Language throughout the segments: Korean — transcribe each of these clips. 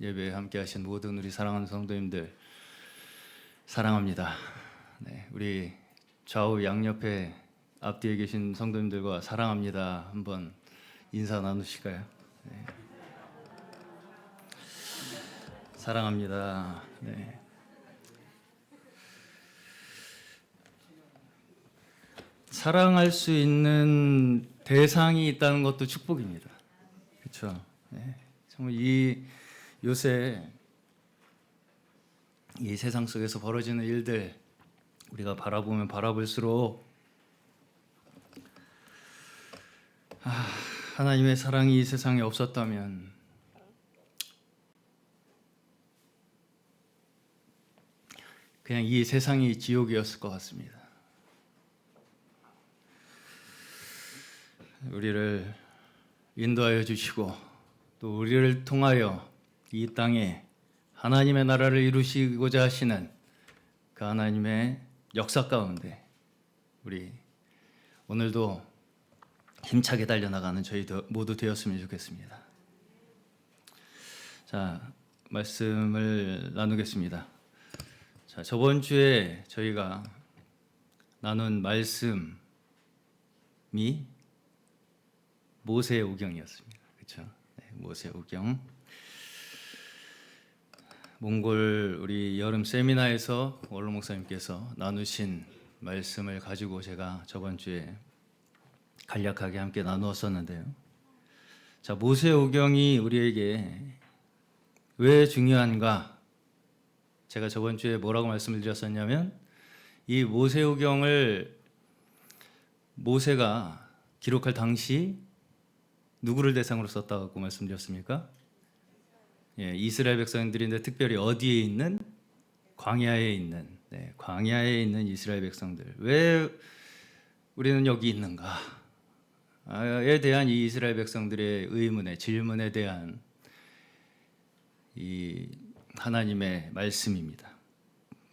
예배에 함께 하신 모든 우리 사랑하는 성도님들 사랑합니다. 네, 우리 좌우 양옆에 앞뒤에 계신 성도님들과 사랑합니다. 한번 인사 나누실까요? 네. 사랑합니다. 네. 사랑할 수 있는 대상이 있다는 것도 축복입니다. 그렇죠? 네. 정말 요새 이 세상 속에서 벌어지는 일들 우리가 바라보면 바라볼수록 하나님의 사랑이 이 세상에 없었다면 그냥 이 세상이 지옥이었을 것 같습니다. 우리를 인도하여 주시고 또 우리를 통하여 이 땅에 하나님의 나라를 이루시고자 하시는 그 하나님의 역사 가운데 우리 오늘도 힘차게 달려나가는 저희 모두 되었으면 좋겠습니다. 자, 말씀을 나누겠습니다. 자, 저번 주에 저희가 나눈 말씀이 모세오경이었습니다. 그렇죠? 네, 모세오경. 몽골 우리 여름 세미나에서 원로 목사님께서 나누신 말씀을 가지고 제가 저번 주에 간략하게 함께 나누었었는데요. 자, 모세오경이 우리에게 왜 중요한가? 제가 저번 주에 뭐라고 말씀을 드렸었냐면 이 모세오경을 모세가 기록할 당시 누구를 대상으로 썼다고 말씀드렸습니까? 예, 이스라엘 백성들인데 특별히 어디에 있는? 광야에 있는, 네, 광야에 있는 이스라엘 백성들. 왜 우리는 여기 있는가에 대한 이 이스라엘 백성들의 의문의 질문에 대한 이 하나님의 말씀입니다.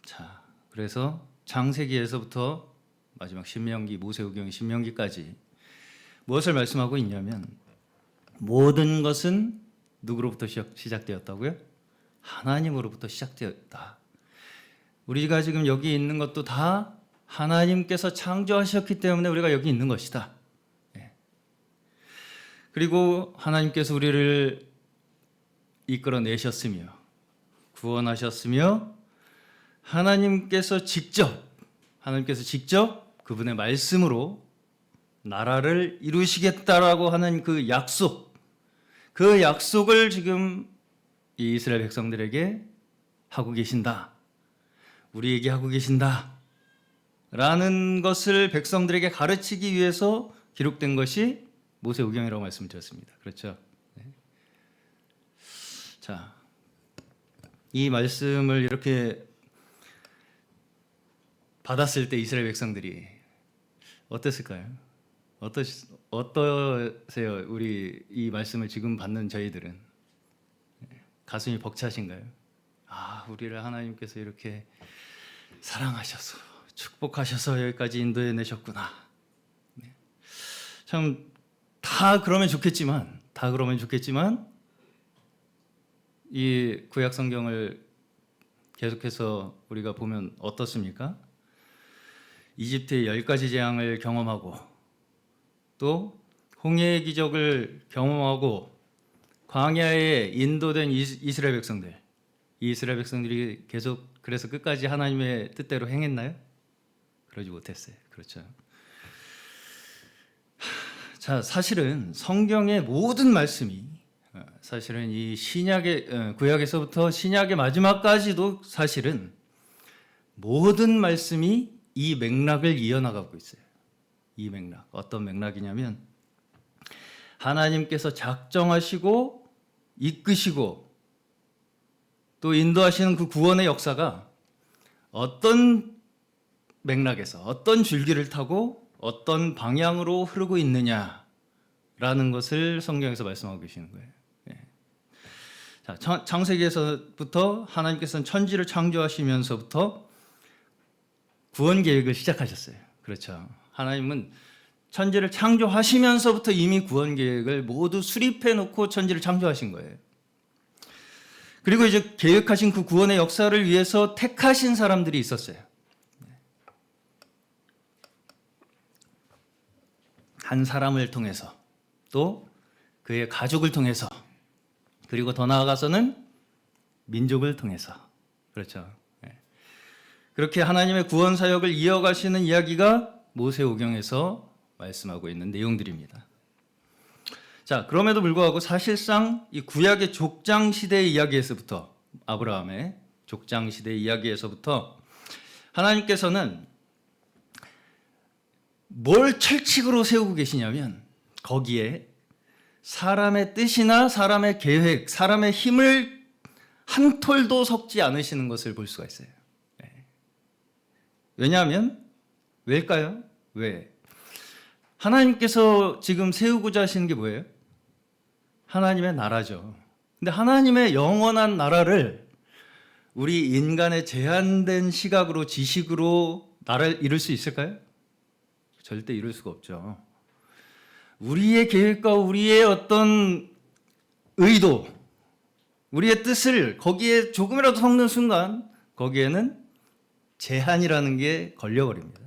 자, 그래서 창세기에서부터 마지막 신명기, 모세오경 신명기까지 무엇을 말씀하고 있냐면 모든 것은 누구로부터 시작되었다고요? 하나님으로부터 시작되었다. 우리가 지금 여기 있는 것도 다 하나님께서 창조하셨기 때문에 우리가 여기 있는 것이다. 네. 그리고 하나님께서 우리를 이끌어내셨으며 구원하셨으며 하나님께서 직접 그분의 말씀으로 나라를 이루시겠다라고 하는 그 약속을 지금 이 이스라엘 백성들에게 하고 계신다. 우리에게 하고 계신다. 라는 것을 백성들에게 가르치기 위해서 기록된 것이 모세오경이라고 말씀드렸습니다. 그렇죠? 네. 자, 이 말씀을 이렇게 받았을 때 이스라엘 백성들이 어땠을까요? 어떠세요? 우리 이 말씀을 지금 받는 저희들은 가슴이 벅차신가요? 우리를 하나님께서 이렇게 사랑하셔서 축복하셔서 여기까지 인도해 내셨구나. 참 다 그러면 좋겠지만 이 구약 성경을 계속해서 우리가 보면 어떻습니까? 이집트의 10가지 재앙을 경험하고 또 홍해의 기적을 경험하고 광야에 인도된 이스라엘 백성들, 이 이스라엘 백성들이 계속 그래서 끝까지 하나님의 뜻대로 행했나요? 그러지 못했어요. 그렇죠. 자, 사실은 성경의 모든 말씀이 사실은 이 신약의 구약에서부터 신약의 마지막까지도 사실은 모든 말씀이 이 맥락을 이어나가고 있어요. 이 맥락. 어떤 맥락이냐면 하나님께서 작정하시고 이끄시고 또 인도하시는 그 구원의 역사가 어떤 맥락에서 어떤 줄기를 타고 어떤 방향으로 흐르고 있느냐라는 것을 성경에서 말씀하고 계시는 거예요. 자, 창세기에서부터 하나님께서는 천지를 창조하시면서부터 구원 계획을 시작하셨어요. 그렇죠. 하나님은 천지를 창조하시면서부터 이미 구원 계획을 모두 수립해 놓고 천지를 창조하신 거예요. 그리고 이제 계획하신 그 구원의 역사를 위해서 택하신 사람들이 있었어요. 한 사람을 통해서, 또 그의 가족을 통해서, 그리고 더 나아가서는 민족을 통해서. 그렇죠. 그렇게 하나님의 구원 사역을 이어가시는 이야기가 모세오경에서 말씀하고 있는 내용들입니다. 자, 그럼에도 불구하고 사실상 이 구약의 족장 시대의 이야기에서부터, 아브라함의 족장 시대의 이야기에서부터 하나님께서는 뭘 철칙으로 세우고 계시냐면, 거기에 사람의 뜻이나 사람의 계획, 사람의 힘을 한 톨도 섞지 않으시는 것을 볼 수가 있어요. 왜냐하면, 왜일까요? 왜? 하나님께서 지금 세우고자 하시는 게 뭐예요? 하나님의 나라죠. 근데 하나님의 영원한 나라를 우리 인간의 제한된 시각으로, 지식으로 나라를 이룰 수 있을까요? 절대 이룰 수가 없죠. 우리의 계획과 우리의 어떤 의도, 우리의 뜻을 거기에 조금이라도 섞는 순간 거기에는 제한이라는 게 걸려버립니다.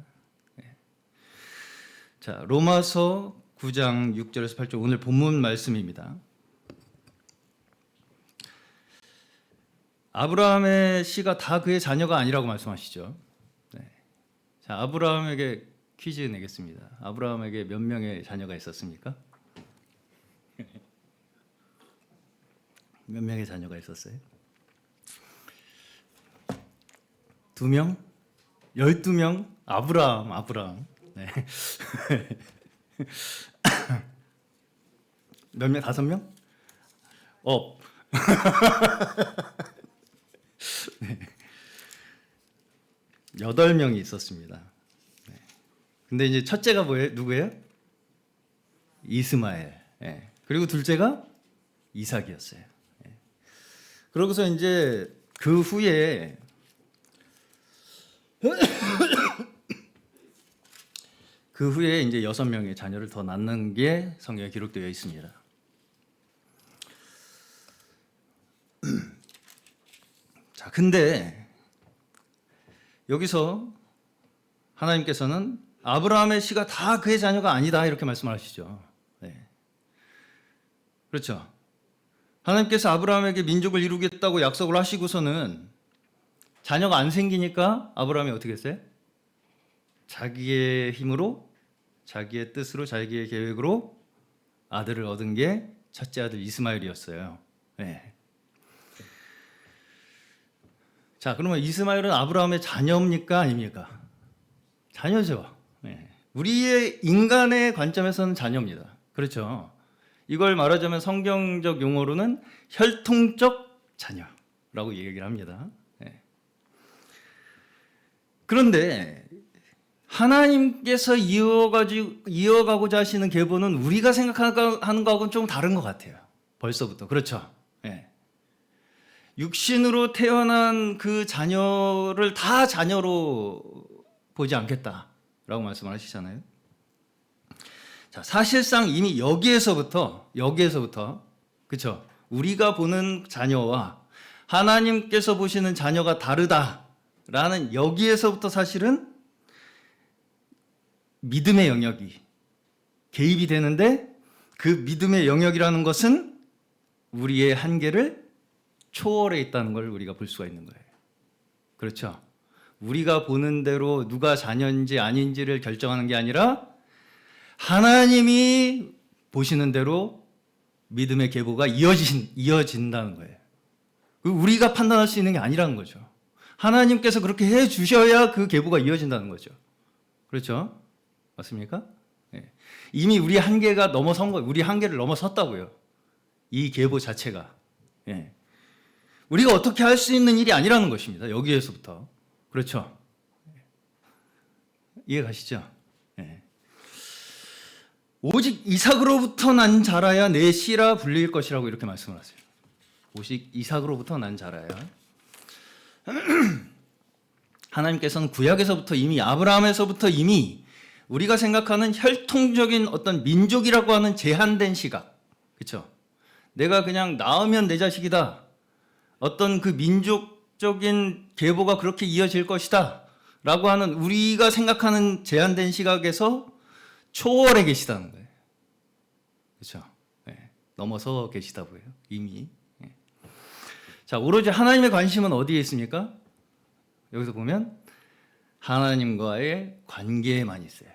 자, 로마서 9장 6절에서 8절, 오늘 본문 말씀입니다. 아브라함의 씨가 다 그의 자녀가 아니라고 말씀하시죠. 자, 아브라함에게 퀴즈 내겠습니다. 아브라함에게 몇 명의 자녀가 있었습니까? 몇 명의 자녀가 있었어요? 2명? 12명? 아브라함. 네. 몇 명? 5명? 네. 8명이 있었습니다. 네. 근데 이제 첫째가 뭐예요? 누구예요? 이스마엘. 네. 그리고 둘째가 이삭이었어요. 네. 그러고서 이제 그 후에 이제 6명의 자녀를 더 낳는 게 성경에 기록되어 있습니다. 자, 근데 여기서 하나님께서는 아브라함의 씨가 다 그의 자녀가 아니다, 이렇게 말씀하시죠. 네. 그렇죠. 하나님께서 아브라함에게 민족을 이루겠다고 약속을 하시고서는 자녀가 안 생기니까 아브라함이 어떻게 했어요? 자기의 힘으로, 자기의 뜻으로, 자기의 계획으로 아들을 얻은 게 첫째 아들 이스마엘이었어요. 네. 자, 그러면 이스마엘은 아브라함의 자녀입니까? 아닙니까? 자녀죠. 네. 우리의 인간의 관점에서는 자녀입니다. 그렇죠. 이걸 말하자면 성경적 용어로는 혈통적 자녀라고 얘기를 합니다. 네. 그런데 하나님께서 이어가고자 하시는 계보는 우리가 생각하는 거하고는 좀 다른 것 같아요. 벌써부터. 그렇죠. 네. 육신으로 태어난 그 자녀를 다 자녀로 보지 않겠다라고 말씀을 하시잖아요. 자, 사실상 이미 여기에서부터 그렇죠. 우리가 보는 자녀와 하나님께서 보시는 자녀가 다르다라는 여기에서부터 사실은 믿음의 영역이 개입이 되는데, 그 믿음의 영역이라는 것은 우리의 한계를 초월해 있다는 걸 우리가 볼 수가 있는 거예요. 그렇죠. 우리가 보는 대로 누가 자녀인지 아닌지를 결정하는 게 아니라 하나님이 보시는 대로 믿음의 계보가 이어진다는 거예요. 우리가 판단할 수 있는 게 아니라는 거죠. 하나님께서 그렇게 해 주셔야 그 계보가 이어진다는 거죠. 그렇죠? 맞습니까? 네. 이미 우리 한계가 넘어선 거예요. 우리 한계를 넘어섰다고요. 이 계보 자체가. 네. 우리가 어떻게 할 수 있는 일이 아니라는 것입니다. 여기에서부터. 그렇죠? 이해 가시죠? 네. 오직 이삭으로부터 난 자라야 내 씨라 불릴 것이라고 이렇게 말씀을 하세요. 오직 이삭으로부터 난 자라야. 하나님께서는 구약에서부터 이미, 아브라함에서부터 이미 우리가 생각하는 혈통적인 어떤 민족이라고 하는 제한된 시각, 그렇죠? 내가 그냥 낳으면 내 자식이다, 어떤 그 민족적인 계보가 그렇게 이어질 것이다 라고 하는 우리가 생각하는 제한된 시각에서 초월해 계시다는 거예요. 그렇죠? 네. 넘어서 계시다고요. 이미. 네. 자, 오로지 하나님의 관심은 어디에 있습니까? 여기서 보면 하나님과의 관계에만 있어요.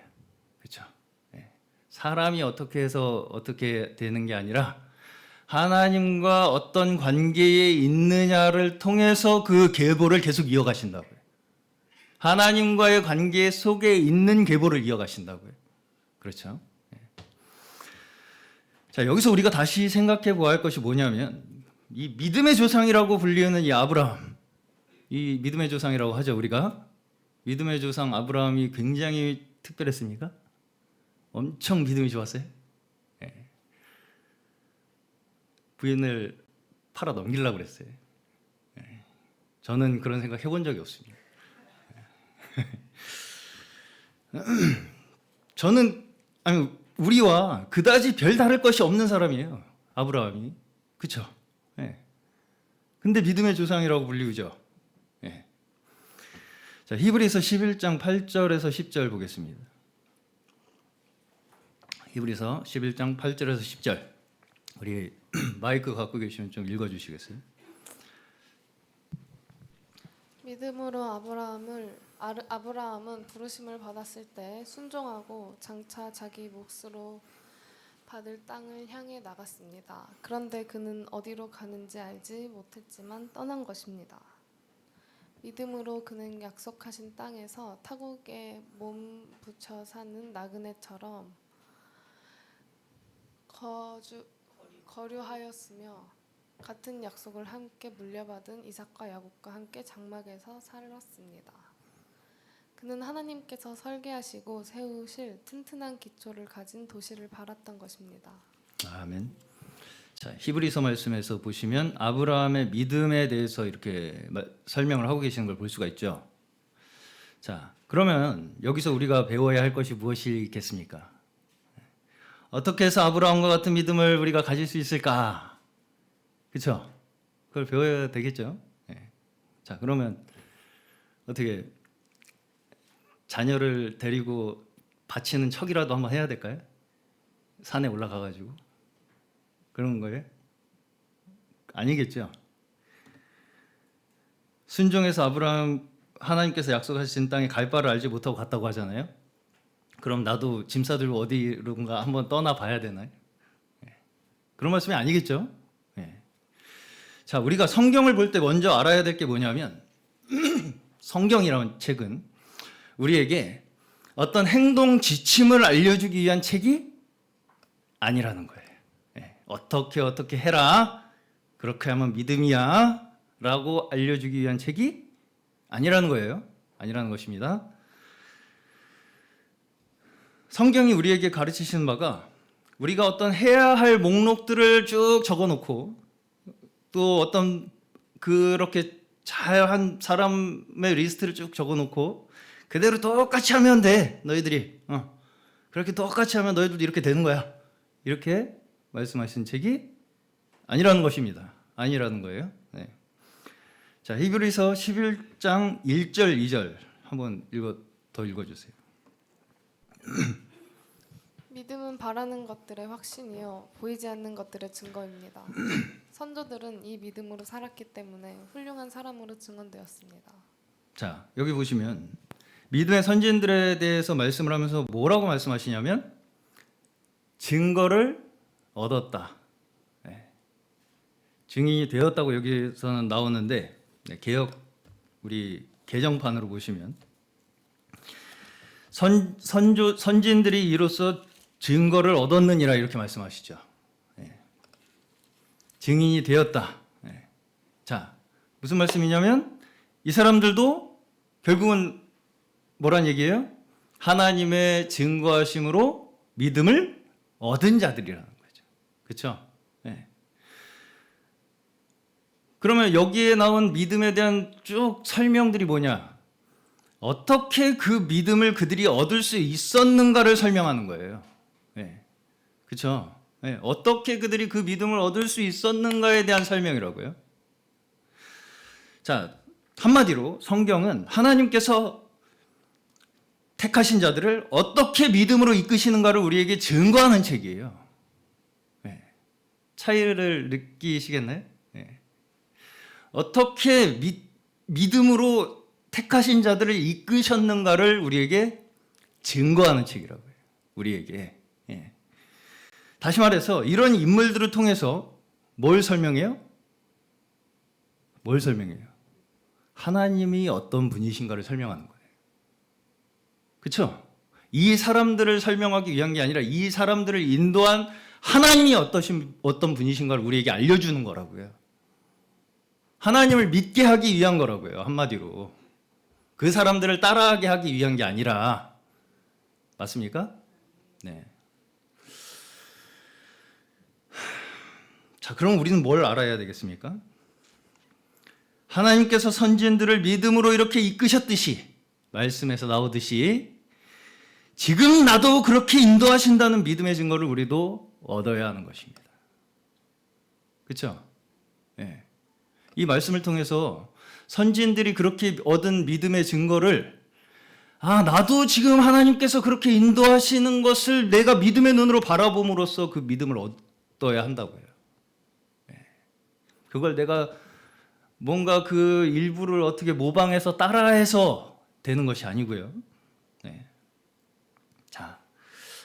그렇죠? 네. 사람이 어떻게 해서 어떻게 되는 게 아니라 하나님과 어떤 관계에 있느냐를 통해서 그 계보를 계속 이어가신다고요. 하나님과의 관계 속에 있는 계보를 이어가신다고요. 그렇죠? 네. 자, 여기서 우리가 다시 생각해 보아야 할 것이 뭐냐면 이 믿음의 조상이라고 불리는 이 아브라함, 이 믿음의 조상이라고 하죠. 우리가 믿음의 조상 아브라함이 굉장히 특별했습니까? 엄청 믿음이 좋았어요. 네. 부인을 팔아 넘기려고 그랬어요. 네. 저는 그런 생각 해본 적이 없습니다. 저는 우리와 그다지 별 다를 것이 없는 사람이에요. 아브라함이. 그렇죠? 네. 근데 믿음의 조상이라고 불리우죠. 네. 자, 히브리서 11장 8절에서 10절 보겠습니다. 히브리서 11장 8절에서 10절. 우리 마이크 갖고 계시면 좀 읽어 주시겠어요? 믿음으로 아브라함은 부르심을 받았을 때 순종하고 장차 자기 몫으로 받을 땅을 향해 나갔습니다. 그런데 그는 어디로 가는지 알지 못했지만 떠난 것입니다. 믿음으로 그는 약속하신 땅에서 타국에 몸 붙여 사는 나그네처럼 거류하였으며 같은 약속을 함께 물려받은 이삭과 야곱과 함께 장막에서 살았습니다. 그는 하나님께서 설계하시고 세우실 튼튼한 기초를 가진 도시를 바랐던 것입니다. 아멘. 자, 히브리서 말씀에서 보시면 아브라함의 믿음에 대해서 이렇게 설명을 하고 계시는 걸 볼 수가 있죠. 자, 그러면 여기서 우리가 배워야 할 것이 무엇이겠습니까? 어떻게 해서 아브라함과 같은 믿음을 우리가 가질 수 있을까? 그렇죠? 그걸 배워야 되겠죠. 네. 자, 그러면 어떻게 자녀를 데리고 바치는 척이라도 한번 해야 될까요? 산에 올라가가지고 그런 거예요? 아니겠죠. 순종해서 아브라함 하나님께서 약속하신 땅에 갈 바를 알지 못하고 갔다고 하잖아요. 그럼 나도 짐 싸들고 어디론가 한번 떠나 봐야 되나요? 그런 말씀이 아니겠죠. 자, 우리가 성경을 볼 때 먼저 알아야 될 게 뭐냐면 성경이라는 책은 우리에게 어떤 행동 지침을 알려주기 위한 책이 아니라는 거예요. 어떻게 해라, 그렇게 하면 믿음이야 라고 알려주기 위한 책이 아니라는 거예요. 아니라는 것입니다. 성경이 우리에게 가르치시는 바가 우리가 어떤 해야 할 목록들을 쭉 적어놓고 또 어떤 그렇게 잘한 사람의 리스트를 쭉 적어놓고 그대로 똑같이 하면 돼, 너희들이. 그렇게 똑같이 하면 너희들도 이렇게 되는 거야. 이렇게 말씀하신 책이 아니라는 것입니다. 아니라는 거예요. 네. 자, 히브리서 11장 1절 2절 한번 더 읽어주세요. 믿음은 바라는 것들의 확신이요 보이지 않는 것들의 증거입니다. 선조들은 이 믿음으로 살았기 때문에 훌륭한 사람으로 증언되었습니다. 자, 여기 보시면 믿음의 선진들에 대해서 말씀을 하면서 뭐라고 말씀하시냐면 증거를 얻었다. 네. 증인이 되었다고 여기서는 나오는데 개역 우리 개정판으로 보시면 선진들이 이로써 증거를 얻었느니라 이렇게 말씀하시죠. 네. 증인이 되었다. 네. 자, 무슨 말씀이냐면 이 사람들도 결국은 뭐란 얘기예요? 하나님의 증거하심으로 믿음을 얻은 자들이라는 거죠. 그렇죠? 네. 그러면 여기에 나온 믿음에 대한 쭉 설명들이 뭐냐? 어떻게 그 믿음을 그들이 얻을 수 있었는가를 설명하는 거예요. 네. 그렇죠? 네. 어떻게 그들이 그 믿음을 얻을 수 있었는가에 대한 설명이라고요. 자, 한마디로 성경은 하나님께서 택하신 자들을 어떻게 믿음으로 이끄시는가를 우리에게 증거하는 책이에요. 네. 차이를 느끼시겠나요? 네. 어떻게 믿음으로 택하신 자들을 이끄셨는가를 우리에게 증거하는 책이라고요. 우리에게. 예. 다시 말해서 이런 인물들을 통해서 뭘 설명해요? 뭘 설명해요? 하나님이 어떤 분이신가를 설명하는 거예요. 그렇죠? 이 사람들을 설명하기 위한 게 아니라 이 사람들을 인도한 하나님이 어떤 분이신가를 우리에게 알려주는 거라고요. 하나님을 믿게 하기 위한 거라고요. 한마디로. 그 사람들을 따라하게 하기 위한 게 아니라. 맞습니까? 네. 자, 그럼 우리는 뭘 알아야 되겠습니까? 하나님께서 선지자들을 믿음으로 이렇게 이끄셨듯이, 말씀에서 나오듯이 지금 나도 그렇게 인도하신다는 믿음의 증거를 우리도 얻어야 하는 것입니다. 그렇죠? 네. 이 말씀을 통해서 선지자들이 그렇게 얻은 믿음의 증거를 나도 지금 하나님께서 그렇게 인도하시는 것을 내가 믿음의 눈으로 바라봄으로써 그 믿음을 얻어야 한다고요. 네. 그걸 내가 뭔가 그 일부를 어떻게 모방해서 따라해서 되는 것이 아니고요. 네. 자,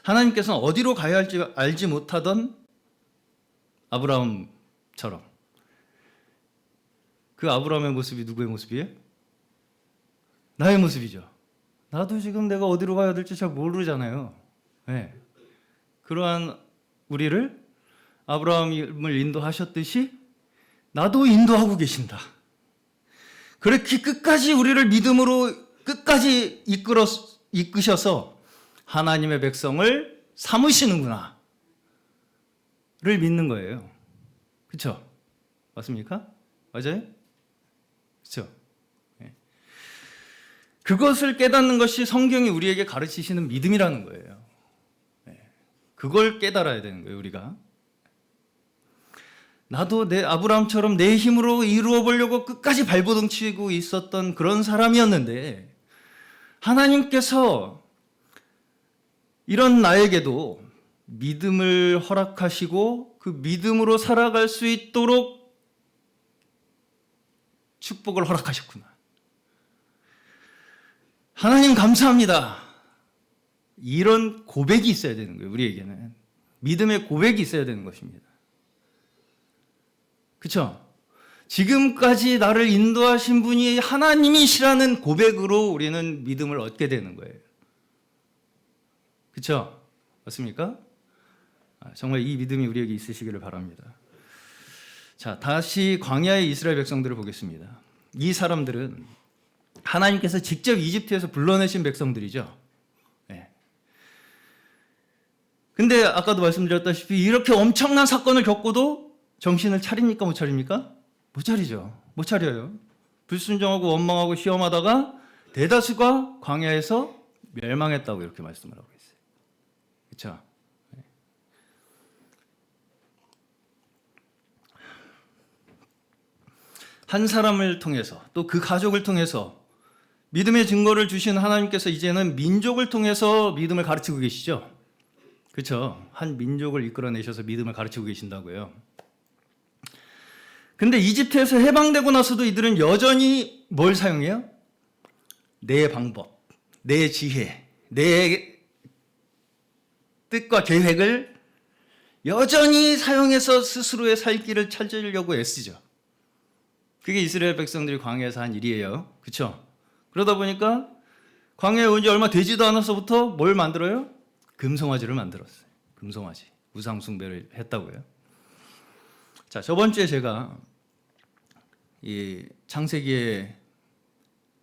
하나님께서는 어디로 가야 할지 알지 못하던 아브라함처럼 그 아브라함의 모습이 누구의 모습이에요? 나의 모습이죠. 나도 지금 내가 어디로 가야 될지 잘 모르잖아요. 네. 그러한 우리를 아브라함을 인도하셨듯이 나도 인도하고 계신다. 그렇게 끝까지 우리를 믿음으로 끝까지 이끄셔서 하나님의 백성을 삼으시는구나 를 믿는 거예요. 그렇죠? 맞습니까? 맞아요? 그렇죠? 네. 그것을 깨닫는 것이 성경이 우리에게 가르치시는 믿음이라는 거예요. 네. 그걸 깨달아야 되는 거예요, 우리가. 나도 내 아브라함처럼 내 힘으로 이루어 보려고 끝까지 발버둥 치고 있었던 그런 사람이었는데 하나님께서 이런 나에게도 믿음을 허락하시고 그 믿음으로 살아갈 수 있도록 축복을 허락하셨구나. 하나님 감사합니다. 이런 고백이 있어야 되는 거예요. 우리에게는 믿음의 고백이 있어야 되는 것입니다. 그렇죠? 지금까지 나를 인도하신 분이 하나님이시라는 고백으로 우리는 믿음을 얻게 되는 거예요. 그렇죠? 맞습니까? 정말 이 믿음이 우리에게 있으시기를 바랍니다. 자, 다시 광야의 이스라엘 백성들을 보겠습니다. 이 사람들은 하나님께서 직접 이집트에서 불러내신 백성들이죠. 네. 근데 아까도 말씀드렸다시피 이렇게 엄청난 사건을 겪고도 정신을 차립니까? 못 차립니까? 못 차리죠. 못 차려요. 불순종하고 원망하고 시험하다가 대다수가 광야에서 멸망했다고 이렇게 말씀을 하고 있어요. 그렇죠? 한 사람을 통해서 또 그 가족을 통해서 믿음의 증거를 주신 하나님께서 이제는 민족을 통해서 믿음을 가르치고 계시죠. 그렇죠? 한 민족을 이끌어내셔서 믿음을 가르치고 계신다고요. 근데 이집트에서 해방되고 나서도 이들은 여전히 뭘 사용해요? 내 방법, 내 지혜, 내 뜻과 계획을 여전히 사용해서 스스로의 살 길을 찾으려고 애쓰죠. 그게 이스라엘 백성들이 광야에서 한 일이에요. 그렇죠? 그러다 보니까 광야에 온 지 얼마 되지도 않아서부터 뭘 만들어요? 금송아지를 만들었어요. 금송아지. 우상 숭배를 했다고요. 자, 저번 주에 제가 이 창세기의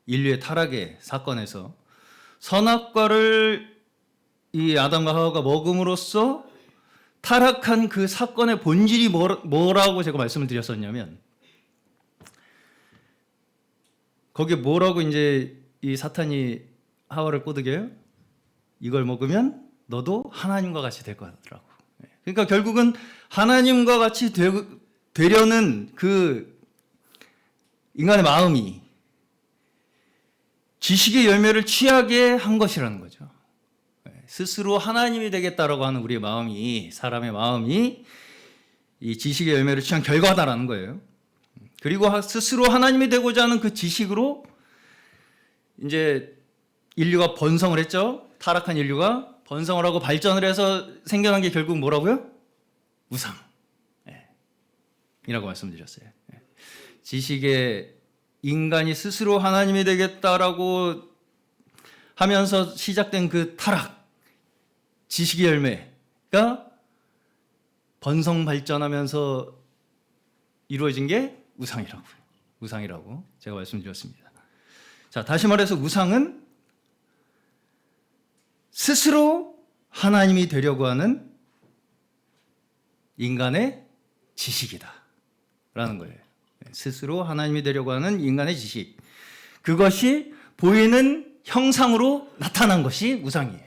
인류의 타락의 사건에서 선악과를 이 아담과 하와가 먹음으로써 타락한 그 사건의 본질이 뭐라고 제가 말씀을 드렸었냐면 거기에 뭐라고 이제 이 사탄이 하와를 꼬드겨요? 이걸 먹으면 너도 하나님과 같이 될 거라고. 그러니까 결국은 하나님과 같이 되려는 그 인간의 마음이 지식의 열매를 취하게 한 것이라는 거죠. 스스로 하나님이 되겠다라고 하는 우리의 마음이, 사람의 마음이 이 지식의 열매를 취한 결과다라는 거예요. 그리고 스스로 하나님이 되고자 하는 그 지식으로 이제 인류가 번성을 했죠. 타락한 인류가 번성을 하고 발전을 해서 생겨난 게 결국 뭐라고요? 우상. 이라고 말씀드렸어요. 지식의 인간이 스스로 하나님이 되겠다라고 하면서 시작된 그 타락, 지식의 열매가 번성 발전하면서 이루어진 게 우상이라고 제가 말씀드렸습니다. 자, 다시 말해서 우상은 스스로 하나님이 되려고 하는 인간의 지식이다 라는 거예요. 스스로 하나님이 되려고 하는 인간의 지식, 그것이 보이는 형상으로 나타난 것이 우상이에요.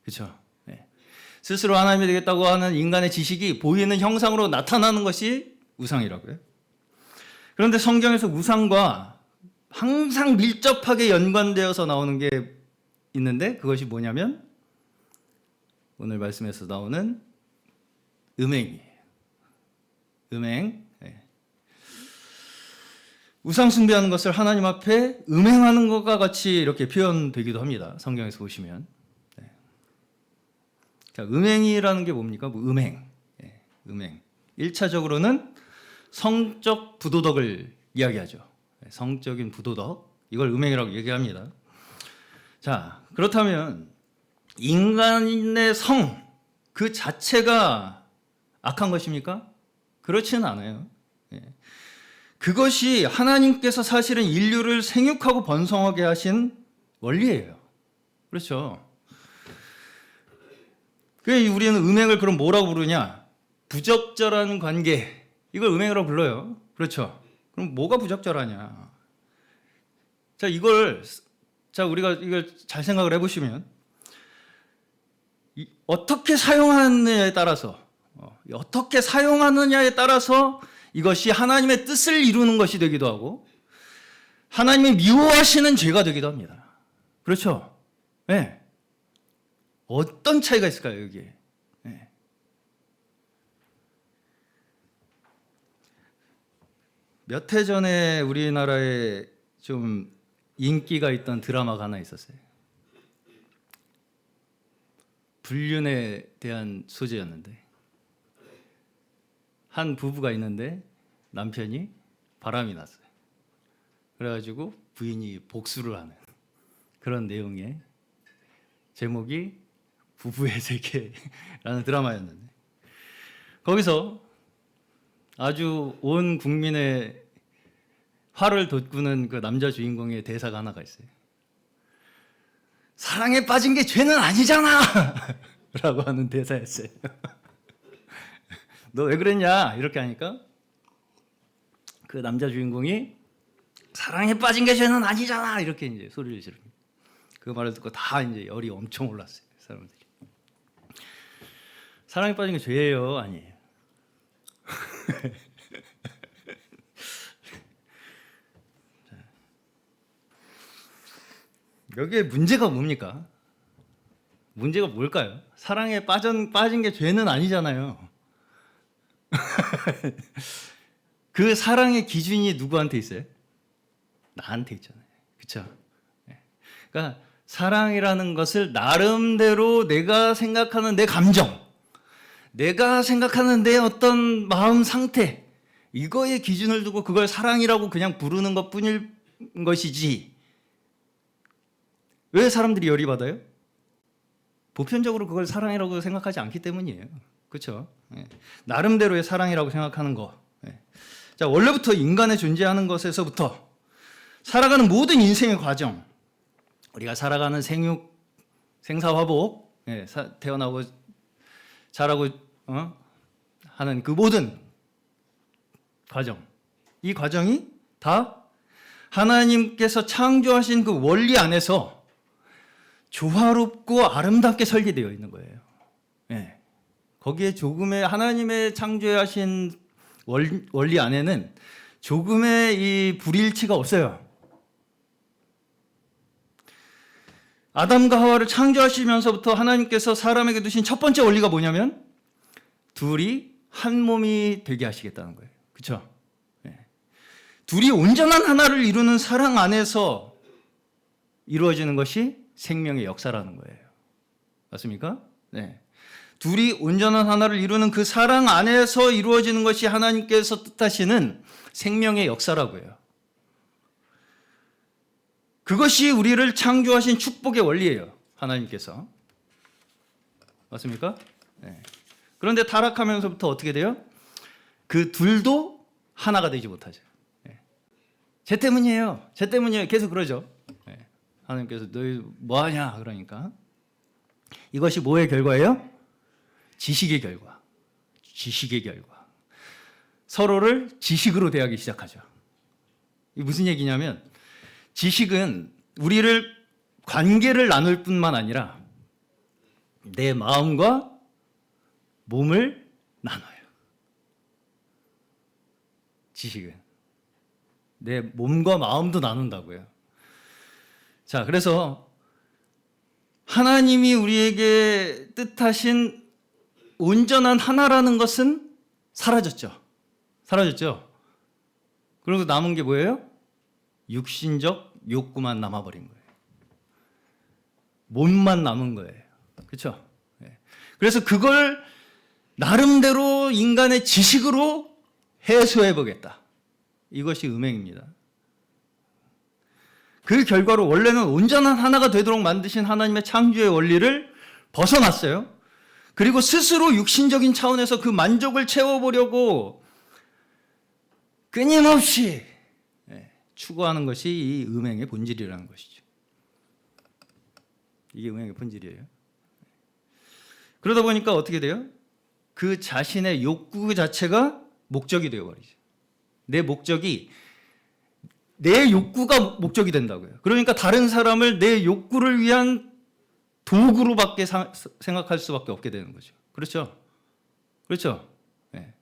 그렇죠? 스스로 하나님이 되겠다고 하는 인간의 지식이 보이는 형상으로 나타나는 것이 우상이라고요. 그런데 성경에서 우상과 항상 밀접하게 연관되어서 나오는 게 있는데, 그것이 뭐냐면 오늘 말씀에서 나오는 음행이에요. 음행. 우상 숭배하는 것을 하나님 앞에 음행하는 것과 같이 이렇게 표현되기도 합니다. 성경에서 보시면. 자, 음행이라는 게 뭡니까? 음행. 음행. 1차적으로는 성적 부도덕을 이야기하죠. 성적인 부도덕. 이걸 음행이라고 얘기합니다. 자, 그렇다면 인간의 성 그 자체가 악한 것입니까? 그렇지는 않아요. 그것이 하나님께서 사실은 인류를 생육하고 번성하게 하신 원리예요. 그렇죠? 그래서 우리는 음행을 그럼 뭐라고 부르냐? 부적절한 관계. 이걸 음행이라고 불러요. 그렇죠? 그럼 뭐가 부적절하냐? 자, 우리가 이걸 잘 생각을 해보시면, 어떻게 사용하느냐에 따라서 이것이 하나님의 뜻을 이루는 것이 되기도 하고 하나님이 미워하시는 죄가 되기도 합니다. 그렇죠? 네. 어떤 차이가 있을까요, 여기에? 네. 몇 해 전에 우리나라에 좀 인기가 있던 드라마가 하나 있었어요. 불륜에 대한 소재였는데, 한 부부가 있는데 남편이 바람이 났어요. 그래가지고 부인이 복수를 하는 그런 내용의, 제목이 부부의 세계라는 드라마였는데, 거기서 아주 온 국민의 화를 돋구는 그 남자 주인공의 대사가 하나가 있어요. 사랑에 빠진 게 죄는 아니잖아 라고 하는 대사였어요. 너 왜 그랬냐 이렇게 하니까 그 남자 주인공이 사랑에 빠진 게 죄는 아니잖아 이렇게 이제 소리를 지릅니다. 그 말을 듣고 다 이제 열이 엄청 올랐어요, 사람들이. 사랑에 빠진 게 죄예요, 아니에요? 여기에 문제가 뭡니까? 문제가 뭘까요? 사랑에 빠진 게 죄는 아니잖아요. 그 사랑의 기준이 누구한테 있어요? 나한테 있잖아요. 그렇죠? 그러니까 사랑이라는 것을 나름대로 내가 생각하는 내 감정, 내가 생각하는 내 어떤 마음 상태, 이거에 기준을 두고 그걸 사랑이라고 그냥 부르는 것뿐일 것이지, 왜 사람들이 열이 받아요? 보편적으로 그걸 사랑이라고 생각하지 않기 때문이에요. 그렇죠? 나름대로의 사랑이라고 생각하는 거. 자, 원래부터 인간의 존재하는 것에서부터 살아가는 모든 인생의 과정, 우리가 살아가는 생육, 생사화복, 태어나고 자라고 하는 그 모든 과정, 이 과정이 다 하나님께서 창조하신 그 원리 안에서 조화롭고 아름답게 설계되어 있는 거예요. 거기에 조금의 하나님의 창조하신 원리 안에는 조금의 이 불일치가 없어요. 아담과 하와를 창조하시면서부터 하나님께서 사람에게 두신 첫 번째 원리가 뭐냐면 둘이 한 몸이 되게 하시겠다는 거예요. 그렇죠? 네. 둘이 온전한 하나를 이루는 사랑 안에서 이루어지는 것이 생명의 역사라는 거예요. 맞습니까? 네. 둘이 온전한 하나를 이루는 그 사랑 안에서 이루어지는 것이 하나님께서 뜻하시는 생명의 역사라고요. 그것이 우리를 창조하신 축복의 원리예요. 하나님께서. 맞습니까? 네. 그런데 타락하면서부터 어떻게 돼요? 그 둘도 하나가 되지 못하죠. 네. 쟤 때문이에요. 쟤 때문이에요. 계속 그러죠. 네. 하나님께서 너희 뭐하냐 그러니까. 이것이 뭐의 결과예요? 지식의 결과. 지식의 결과. 서로를 지식으로 대하기 시작하죠. 이게 무슨 얘기냐면 지식은 우리를 관계를 나눌 뿐만 아니라 내 마음과 몸을 나눠요. 지식은 내 몸과 마음도 나눈다고요. 자, 그래서 하나님이 우리에게 뜻하신 온전한 하나라는 것은 사라졌죠. 사라졌죠. 그리고 남은 게 뭐예요? 육신적 욕구만 남아버린 거예요. 몸만 남은 거예요. 그렇죠? 그래서 그걸 나름대로 인간의 지식으로 해소해 보겠다. 이것이 음행입니다. 그 결과로 원래는 온전한 하나가 되도록 만드신 하나님의 창조의 원리를 벗어났어요. 그리고 스스로 육신적인 차원에서 그 만족을 채워보려고 끊임없이 추구하는 것이 이 음행의 본질이라는 것이죠. 이게 음행의 본질이에요. 그러다 보니까 어떻게 돼요? 그 자신의 욕구 자체가 목적이 되어버리죠. 내 목적이 내 욕구가 목적이 된다고요. 그러니까 다른 사람을 내 욕구를 위한 도구로밖에 생각할 수밖에 없게 되는 거죠. 그렇죠? 그렇죠? 네.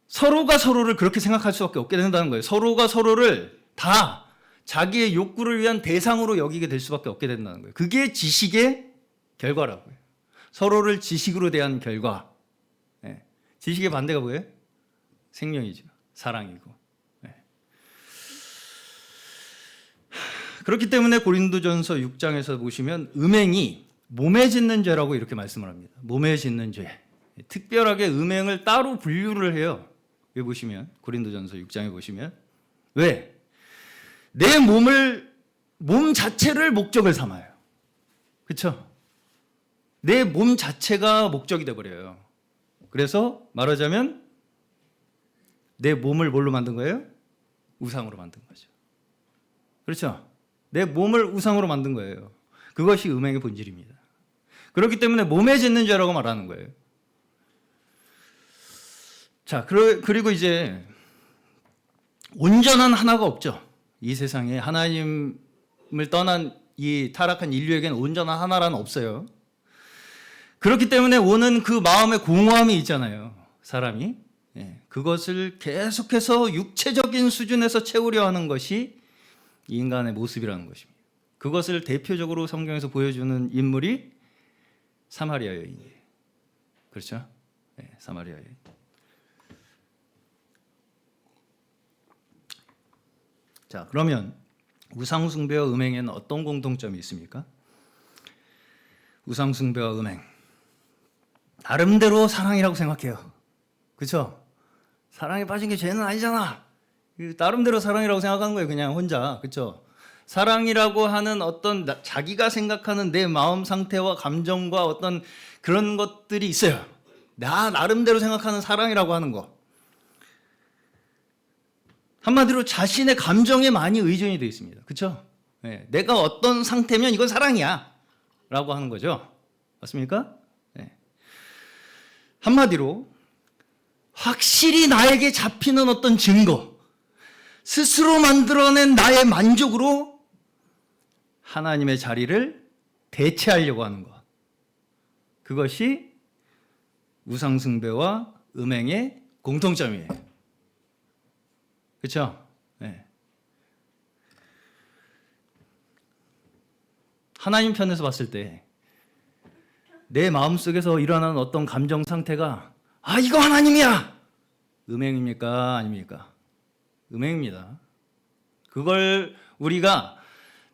서로가 서로를 그렇게 생각할 수밖에 없게 된다는 거예요. 서로가 서로를 다 자기의 욕구를 위한 대상으로 여기게 될 수밖에 없게 된다는 거예요. 그게 지식의 결과라고요. 서로를 지식으로 대한 결과. 네. 지식의 반대가 뭐예요? 생명이죠. 사랑이고. 네. 그렇기 때문에 고린도전서 6장에서 보시면 음행이 몸에 짓는 죄라고 이렇게 말씀을 합니다. 몸에 짓는 죄. 특별하게 음행을 따로 분류를 해요. 여기 보시면 고린도전서 6장에 보시면 왜? 내 몸 자체를 목적을 삼아요. 그렇죠? 내 몸 자체가 목적이 돼 버려요. 그래서 말하자면 내 몸을 뭘로 만든 거예요? 우상으로 만든 거죠. 그렇죠? 내 몸을 우상으로 만든 거예요. 그것이 음행의 본질입니다. 그렇기 때문에 몸에 짓는 죄라고 말하는 거예요. 자, 그리고 이제 온전한 하나가 없죠. 이 세상에 하나님을 떠난 이 타락한 인류에게는 온전한 하나라는 없어요. 그렇기 때문에 오는 그 마음의 공허함이 있잖아요. 사람이. 그것을 계속해서 육체적인 수준에서 채우려 하는 것이 인간의 모습이라는 것입니다. 그것을 대표적으로 성경에서 보여주는 인물이 사마리아 여인이에요. 그렇죠? 네, 사마리아 여인. 자, 그러면 우상숭배와 음행에는 어떤 공통점이 있습니까? 우상숭배와 음행. 나름대로 사랑이라고 생각해요. 그렇죠? 사랑에 빠진 게 죄는 아니잖아. 나름대로 사랑이라고 생각하는 거예요. 그냥 혼자. 그렇죠? 사랑이라고 하는 어떤 자기가 생각하는 내 마음 상태와 감정과 어떤 그런 것들이 있어요. 나름대로 생각하는 사랑이라고 하는 거. 한마디로 자신의 감정에 많이 의존이 되어 있습니다. 그렇죠? 네, 내가 어떤 상태면 이건 사랑이야 라고 하는 거죠. 맞습니까? 네. 한마디로 확실히 나에게 잡히는 어떤 증거, 스스로 만들어낸 나의 만족으로 하나님의 자리를 대체하려고 하는 것. 그것이 우상숭배와 음행의 공통점이에요. 그렇죠? 네. 하나님 편에서 봤을 때 내 마음속에서 일어나는 어떤 감정 상태가 아 이거 하나님이야! 음행입니까? 아닙니까? 음행입니다. 그걸 우리가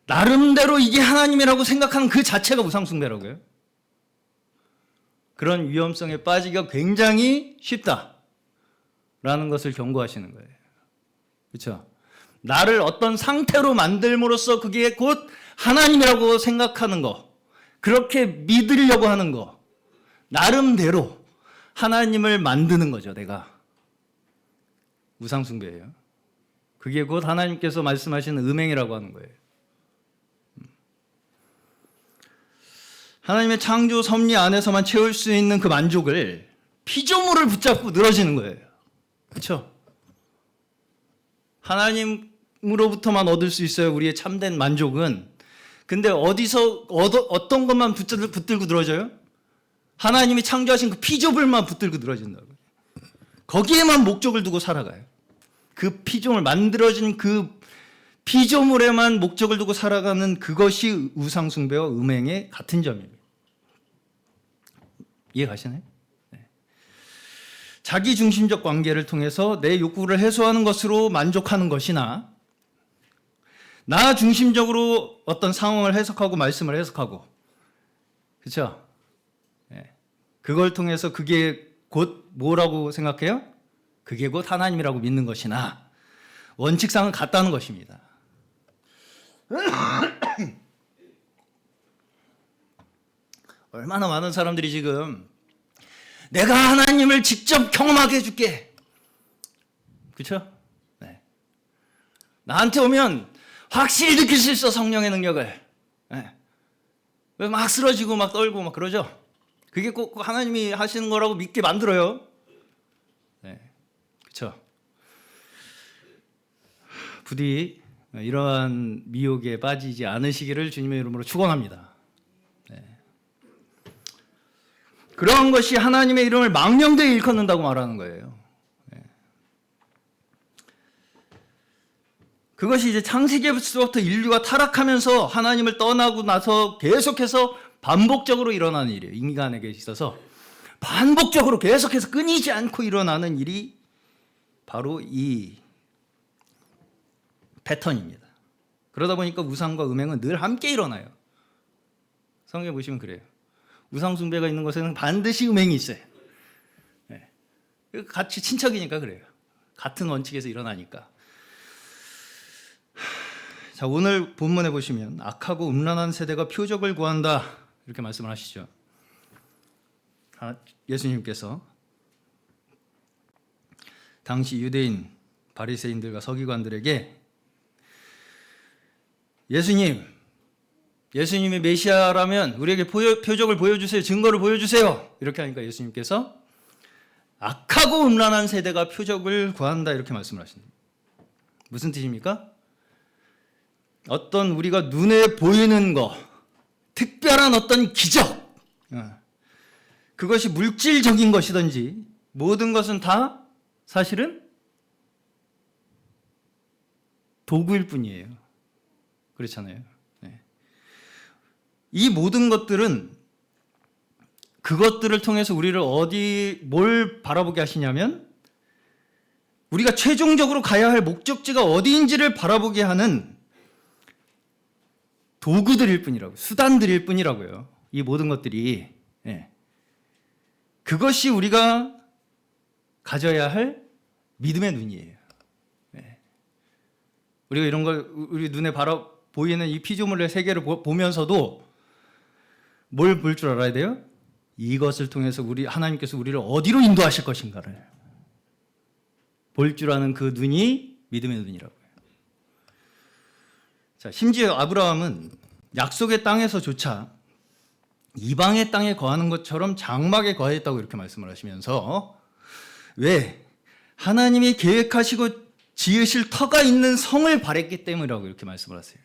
나름대로 이게 하나님이라고 생각하는 그 자체가 우상숭배라고요. 그런 위험성에 빠지기가 굉장히 쉽다라는 것을 경고하시는 거예요. 그렇죠? 나를 어떤 상태로 만들므로써 그게 곧 하나님이라고 생각하는 거, 그렇게 믿으려고 하는 거, 나름대로 하나님을 만드는 거죠, 내가. 우상숭배예요. 그게 곧 하나님께서 말씀하시는 음행이라고 하는 거예요. 하나님의 창조 섭리 안에서만 채울 수 있는 그 만족을 피조물을 붙잡고 늘어지는 거예요. 그렇죠? 하나님으로부터만 얻을 수 있어요, 우리의 참된 만족은. 근데 어디서 어떤 것만 붙들고 늘어져요? 하나님이 창조하신 그 피조물만 붙들고 늘어진다고요. 거기에만 목적을 두고 살아가요. 그 피조물, 만들어진 그 피조물에만 목적을 두고 살아가는 그것이 우상숭배와 음행의 같은 점입니다. 이해 가시나요? 네. 자기중심적 관계를 통해서 내 욕구를 해소하는 것으로 만족하는 것이나 나 중심적으로 어떤 상황을 해석하고 말씀을 해석하고, 그렇죠? 네. 그걸 통해서 그게 곧 뭐라고 생각해요? 그게 곧 하나님이라고 믿는 것이나 원칙상은 같다는 것입니다. 얼마나 많은 사람들이 지금 내가 하나님을 직접 경험하게 해줄게, 그렇죠? 네. 나한테 오면 확실히 느낄 수 있어, 성령의 능력을. 네. 막 쓰러지고 막 떨고 막 그러죠. 그게 꼭 하나님이 하시는 거라고 믿게 만들어요. 네. 그렇죠? 부디 이러한 미혹에 빠지지 않으시기를 주님의 이름으로 축원합니다. 네. 그런 것이 하나님의 이름을 망령되이 일컫는다고 말하는 거예요. 네. 그것이 이제 창세기부터 인류가 타락하면서 하나님을 떠나고 나서 계속해서 반복적으로 일어나는 일이에요. 인간에게 있어서 반복적으로 계속해서 끊이지 않고 일어나는 일이 바로 이 패턴입니다. 그러다 보니까 우상과 음행은 늘 함께 일어나요. 성경에 보시면 그래요. 우상 숭배가 있는 곳에는 반드시 음행이 있어요. 네. 같이 친척이니까 그래요. 같은 원칙에서 일어나니까. 자, 오늘 본문에 보시면 악하고 음란한 세대가 표적을 구한다 이렇게 말씀을 하시죠. 예수님께서 당시 유대인 바리새인들과 서기관들에게 예수님이 메시아라면 우리에게 표적을 보여주세요. 증거를 보여주세요. 이렇게 하니까 예수님께서 악하고 음란한 세대가 표적을 구한다 이렇게 말씀을 하십니다. 무슨 뜻입니까? 어떤 우리가 눈에 보이는 거, 특별한 어떤 기적, 그것이 물질적인 것이든지 모든 것은 다 사실은 도구일 뿐이에요. 그렇잖아요. 네. 이 모든 것들은 그것들을 통해서 우리를 뭘 바라보게 하시냐면 우리가 최종적으로 가야 할 목적지가 어디인지를 바라보게 하는 도구들일 뿐이라고요. 수단들일 뿐이라고요. 이 모든 것들이. 네. 그것이 우리가 가져야 할 믿음의 눈이에요. 네. 우리가 이런 걸 우리 눈에 보이는 이 피조물의 세계를 보면서도 뭘 볼 줄 알아야 돼요? 이것을 통해서 하나님께서 우리를 어디로 인도하실 것인가를 볼 줄 아는 그 눈이 믿음의 눈이라고요. 자, 심지어 아브라함은 약속의 땅에서조차 이방의 땅에 거하는 것처럼 장막에 거했다고 이렇게 말씀을 하시면서 왜? 하나님이 계획하시고 지으실 터가 있는 성을 바랬기 때문이라고 이렇게 말씀을 하세요.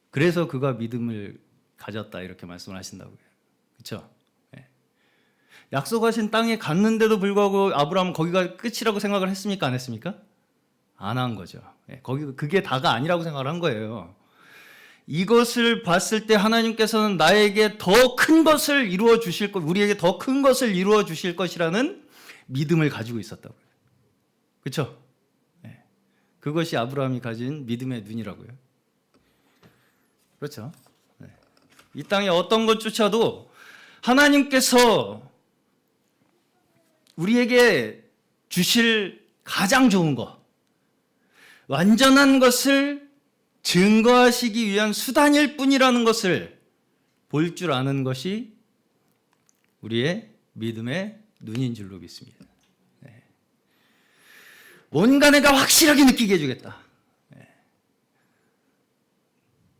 그래서 그가 믿음을 가졌다 이렇게 말씀을 하신다고요. 그렇죠? 네. 약속하신 땅에 갔는데도 불구하고 아브라함은 거기가 끝이라고 생각을 했습니까? 안 했습니까? 안 한 거죠. 그게 다가 아니라고 생각을 한 거예요. 이것을 봤을 때 하나님께서는 나에게 더 큰 것을 이루어 주실 것, 우리에게 더 큰 것을 이루어 주실 것이라는 믿음을 가지고 있었다고요. 그렇죠? 그것이 아브라함이 가진 믿음의 눈이라고요. 그렇죠? 이 땅에 어떤 것조차도 하나님께서 우리에게 주실 가장 좋은 것, 완전한 것을 증거하시기 위한 수단일 뿐이라는 것을 볼 줄 아는 것이 우리의 믿음의 눈인 줄로 믿습니다. 뭔가 내가 확실하게 느끼게 해주겠다.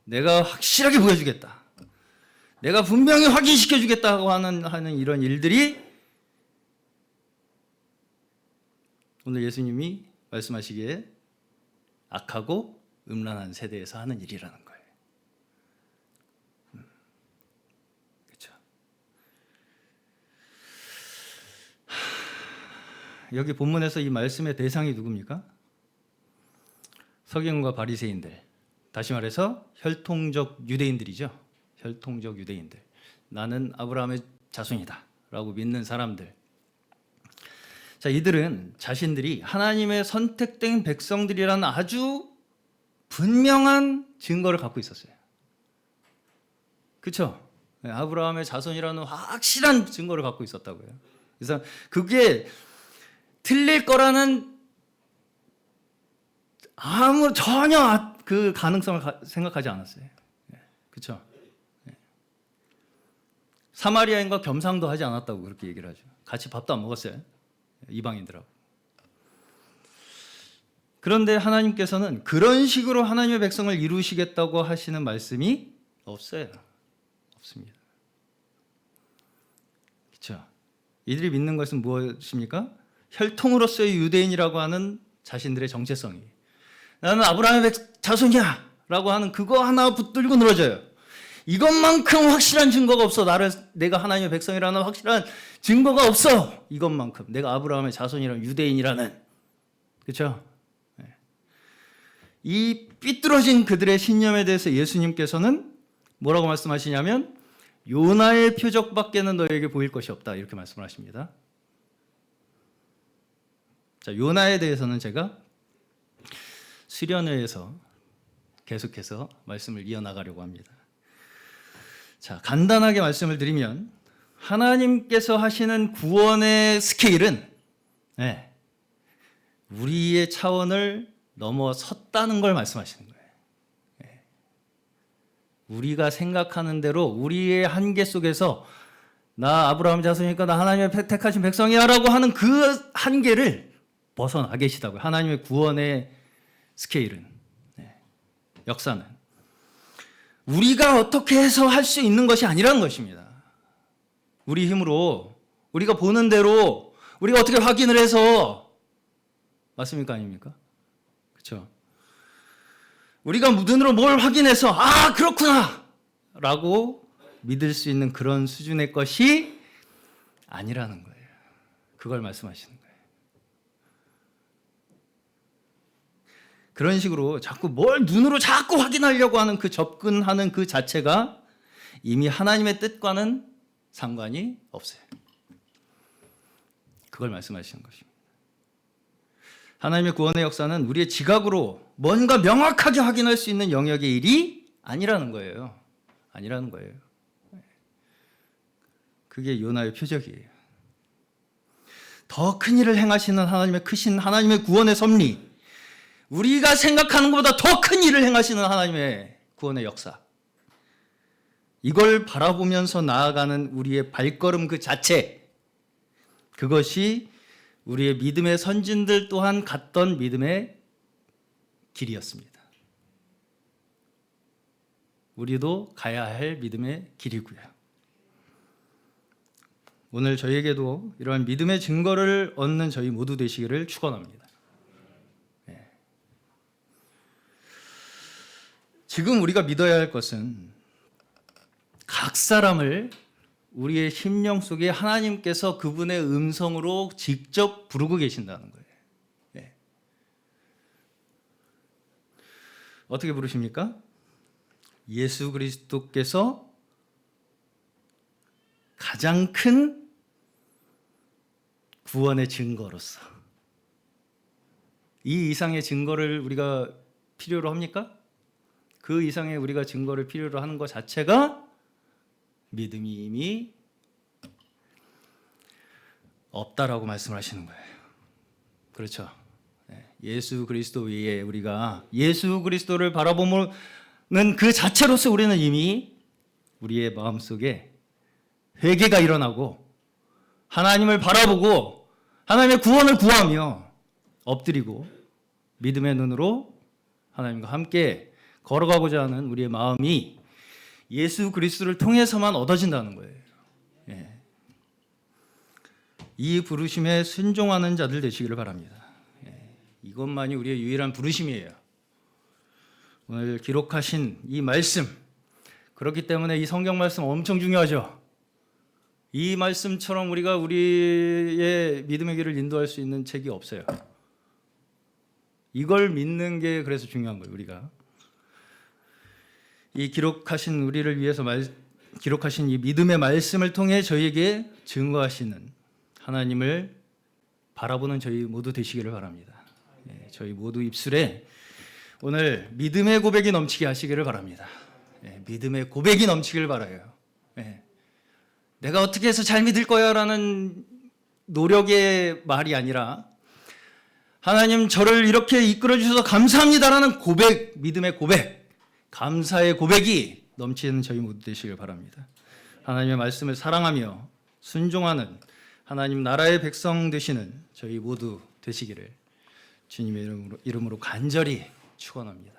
내가 확실하게 보여주겠다. 내가 분명히 확인시켜주겠다고 하는 이런 일들이 오늘 예수님이 말씀하시기에 악하고 음란한 세대에서 하는 일이라는 거예요. 그렇죠? 여기 본문에서 이 말씀의 대상이 누굽니까? 서기관과 바리새인들, 다시 말해서 혈통적 유대인들이죠. 혈통적 유대인들. 나는 아브라함의 자손이다 라고 믿는 사람들. 자, 이들은 자신들이 하나님의 선택된 백성들이라는 아주 분명한 증거를 갖고 있었어요. 그렇죠? 아브라함의 자손이라는 확실한 증거를 갖고 있었다고요. 그래서 그게 틀릴 거라는 전혀 그 가능성을 생각하지 않았어요. 그렇죠? 사마리아인과 겸상도 하지 않았다고 그렇게 얘기를 하죠. 같이 밥도 안 먹었어요. 이방인들하고. 그런데 하나님께서는 그런 식으로 하나님의 백성을 이루시겠다고 하시는 말씀이 없어요. 없습니다. 그렇죠? 이들이 믿는 것은 무엇입니까? 혈통으로서의 유대인이라고 하는 자신들의 정체성이. 나는 아브라함의 자손이야 라고 하는 그거 하나 붙들고 늘어져요. 이것만큼 확실한 증거가 없어. 내가 하나님의 백성이라는 확실한 증거가 없어. 이것만큼. 내가 아브라함의 자손이라는 유대인이라는. 그렇죠? 이 삐뚤어진 그들의 신념에 대해서 예수님께서는 뭐라고 말씀하시냐면 요나의 표적밖에는 너에게 보일 것이 없다. 이렇게 말씀을 하십니다. 자, 요나에 대해서는 제가 수련회에서 계속해서 말씀을 이어나가려고 합니다. 자, 간단하게 말씀을 드리면 하나님께서 하시는 구원의 스케일은 우리의 차원을 넘어섰다는 걸 말씀하시는 거예요. 우리가 생각하는 대로 우리의 한계 속에서 나 아브라함 자손이니까 나 하나님의 택하신 백성이야 라고 하는 그 한계를 벗어나 계시다고요. 하나님의 구원의 스케일은, 역사는 우리가 어떻게 해서 할 수 있는 것이 아니라는 것입니다. 우리 힘으로 우리가 보는 대로 우리가 어떻게 확인을 해서 맞습니까? 아닙니까? 그렇죠? 우리가 눈으로 뭘 확인해서 그렇구나 라고 믿을 수 있는 그런 수준의 것이 아니라는 거예요. 그걸 말씀하시는 거예요. 그런 식으로 자꾸 뭘 눈으로 자꾸 확인하려고 하는 그 접근하는 그 자체가 이미 하나님의 뜻과는 상관이 없어요. 그걸 말씀하시는 것입니다. 하나님의 구원의 역사는 우리의 지각으로 뭔가 명확하게 확인할 수 있는 영역의 일이 아니라는 거예요. 아니라는 거예요. 그게 요나의 표적이에요. 더 큰 일을 행하시는 하나님의 크신 하나님의 구원의 섭리, 우리가 생각하는 것보다 더 큰 일을 행하시는 하나님의 구원의 역사, 이걸 바라보면서 나아가는 우리의 발걸음 그 자체, 그것이 우리의 믿음의 선진들 또한 갔던 믿음의 길이었습니다. 우리도 가야 할 믿음의 길이고요. 오늘 저희에게도 이러한 믿음의 증거를 얻는 저희 모두 되시기를 축원합니다. 지금 우리가 믿어야 할 것은 각 사람을 우리의 심령 속에 하나님께서 그분의 음성으로 직접 부르고 계신다는 거예요. 어떻게 부르십니까? 예수 그리스도께서 가장 큰 구원의 증거로서 이 이상의 증거를 우리가 필요로 합니까? 그 이상의 우리가 증거를 필요로 하는 것 자체가 믿음이 이미 없다라고 말씀하시는 거예요. 그렇죠? 예수 그리스도 위에 우리가 예수 그리스도를 바라보는 그 자체로서 우리는 이미 우리의 마음속에 회개가 일어나고 하나님을 바라보고 하나님의 구원을 구하며 엎드리고 믿음의 눈으로 하나님과 함께 걸어가고자 하는 우리의 마음이 예수 그리스도를 통해서만 얻어진다는 거예요. 이 부르심에 순종하는 자들 되시기를 바랍니다. 이것만이 우리의 유일한 부르심이에요. 오늘 기록하신 이 말씀, 그렇기 때문에 이 성경 말씀 엄청 중요하죠. 이 말씀처럼 우리가 우리의 믿음의 길을 인도할 수 있는 책이 없어요. 이걸 믿는 게 그래서 중요한 거예요. 우리가 이 기록하신 우리를 위해서 기록하신 이 믿음의 말씀을 통해 저희에게 증거하시는 하나님을 바라보는 저희 모두 되시기를 바랍니다. 저희 모두 입술에 오늘 믿음의 고백이 넘치게 하시기를 바랍니다. 믿음의 고백이 넘치기를 바라요. 내가 어떻게 해서 잘 믿을 거야 라는 노력의 말이 아니라 하나님 저를 이렇게 이끌어 주셔서 감사합니다라는 고백, 믿음의 고백, 감사의 고백이 넘치는 저희 모두 되시길 바랍니다. 하나님의 말씀을 사랑하며 순종하는 하나님 나라의 백성 되시는 저희 모두 되시기를 주님의 이름으로 간절히 축원합니다.